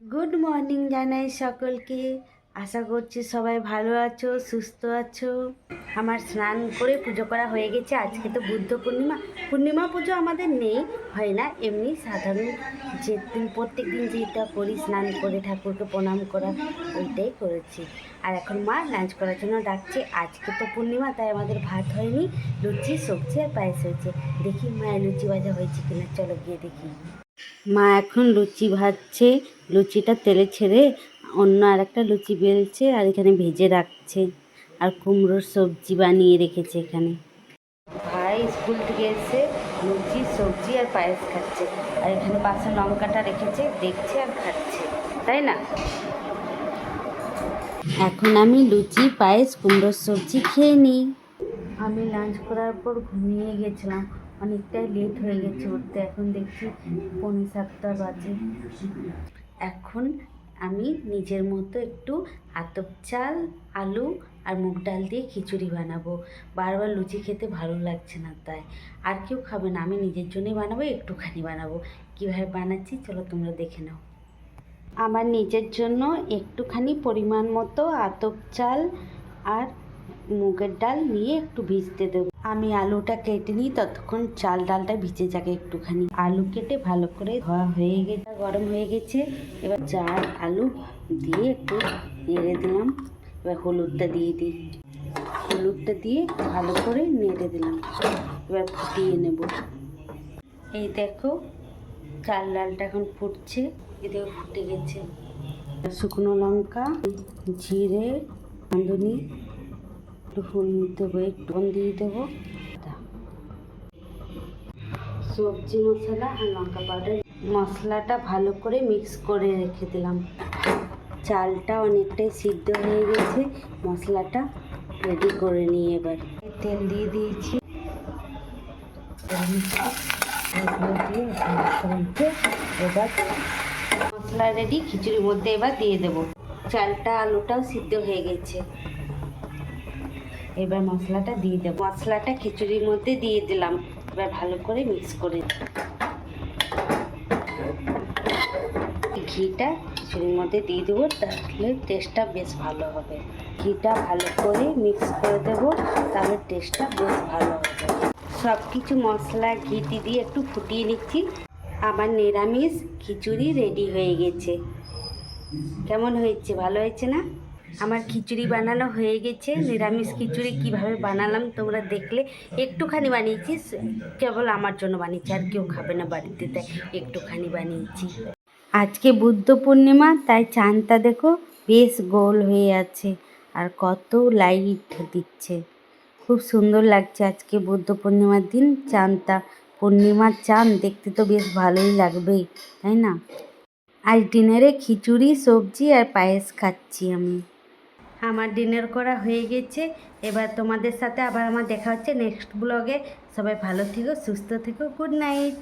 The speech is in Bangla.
গুড মর্নিং জানাই সকলকে। আশা করছি সবাই ভালো আছো, সুস্থ আছো। আমার স্নান করে পুজো করা হয়ে গেছে। আজকে তো বুদ্ধ পূর্ণিমা। পূর্ণিমা পুজো আমাদের নেই, হয় না, এমনি সাধারণ যে প্রত্যেক দিন যেটা করি, স্নান করে ঠাকুরকে প্রণাম করা, ওইটাই করেছি। আর এখন মা লাঞ্চ করার জন্য ডাকছে। আজকে তো পূর্ণিমা, তাই আমাদের ভাত হয়নি, লুচি সবজি আর পায়েস হয়েছে। দেখি মায়ের লুচি ভাজা হয়েছে কিনা, চলো গিয়ে দেখি। মা এখন লুচি ভাজছে। লুচিটা তেলে ছেড়ে অন্য আরেকটা লুচি বেলছে আর এখানে ভেজে রাখছে। আর কুমড়োর সবজি বানিয়ে রেখেছে এখানে। ভাই স্কুল থেকে এসে লুচি সবজি আর পায়েস খাচ্ছে, আর এখানে পাশে লঙ্কাটা রেখেছে, দেখছে আর খাচ্ছে, তাই না? এখন আমি লুচি পায়েস কুমড়োর সবজি খেয়ে নিই। আমি লাঞ্চ করার পর ঘুমিয়ে গেছিলাম, অনেকটাই লেট হয়ে গেছে উঠতে। এখন দেখছি 6:45 বাজে। এখন আমি নিজের মতো একটু আতপ চাল, আলু আর মুগ ডাল দিয়ে খিচুড়ি বানাবো। বারবার লুচি খেতে ভালো লাগছে না, তাই আর কেউ খাবে না, আমি নিজের জন্যই বানাবো, একটুখানি বানাবো। কীভাবে বানাচ্ছি চলো তোমরা দেখে নাও। আমার নিজের জন্য একটুখানি পরিমাণ মতো আতপ চাল আর মুগের ডাল নিয়ে একটু ভিজতে দেবো। আমি আলুটা কেটে নিই, ততক্ষণ চাল ডালটা ভিজে যাবে একটুখানি। আলু কেটে ভালো করে ধোয়া হয়ে গেছে, গরম হয়ে গেছে। এবার চাল আলু দিয়ে একটু নেড়ে দিলাম। এবার হলুদটা দিয়ে দিই, হলুদটা দিয়ে ভালো করে নেড়ে দিলাম। এবার ফুটিয়ে নেব। এই দেখো চাল ডালটা এখন ফুটছে, এদিকে ফুটে গেছে। শুকনো লঙ্কা, জিরে, রাঁধুনি, একটু হলুদ দেবো, একটু দিয়ে দেবো, সবজি মশলা আর লঙ্কা পাউডার। মশলাটা ভালো করে মিক্স করে রেখে দিলাম। চালটা অনেকটাই সিদ্ধ হয়ে গেছে, মশলাটা রেডি করে নিয়ে এবার তেল দিয়ে দিয়েছি। এবার মশলা রেডি, খিচুড়ির মধ্যে এবার দিয়ে দেবো। চালটা আলুটাও সিদ্ধ হয়ে গেছে, এবার মশলাটা দিয়ে দেবো। মশলাটা খিচুড়ির মধ্যে দিয়ে দিলাম। এবার ভালো করে মিক্স করে ঘিটা খিচুড়ির মধ্যে দিয়ে দেবো, তাহলে টেস্টটা বেশ ভালো হবে। ঘিটা ভালো করে মিক্স করে দেবো, তাহলে টেস্টটা বেশ ভালো হবে। সব কিছু মশলা ঘিটি দিয়ে একটু ফুটিয়ে নিচ্ছি। আমার নিরামিষ খিচুড়ি রেডি হয়ে গেছে। কেমন হয়েছে? ভালো হয়েছে না? আমার খিচুড়ি বানানো হয়ে গেছে। নিরামিষ খিচুড়ি কিভাবে বানালাম তোমরা দেখলে। একটুখানি বানিয়েছি, কেবল আমার জন্য বানিয়েছি, আর কেউ খাবে না বাড়িতে, তাই একটুখানি বানিয়েছি। আজকে বুদ্ধ পূর্ণিমা, তাই চাঁদটা দেখো বেশ গোল হয়ে আছে, আর কত লাইট দিচ্ছে, খুব সুন্দর লাগছে। আজকে বুদ্ধ পূর্ণিমার দিন চাঁদটা, পূর্ণিমার চাঁদ দেখতে তো বেশ ভালোই লাগবেই, তাই না? আজ ডিনারে খিচুড়ি সবজি আর পায়েস খাচ্ছি আমি। আমার ডিনার করা হয়ে গেছে। এবার তোমাদের সাথে আবার আমার দেখা হচ্ছে নেক্সট ব্লগে। সবাই ভালো থেকো, সুস্থ থেকো, গুড নাইট।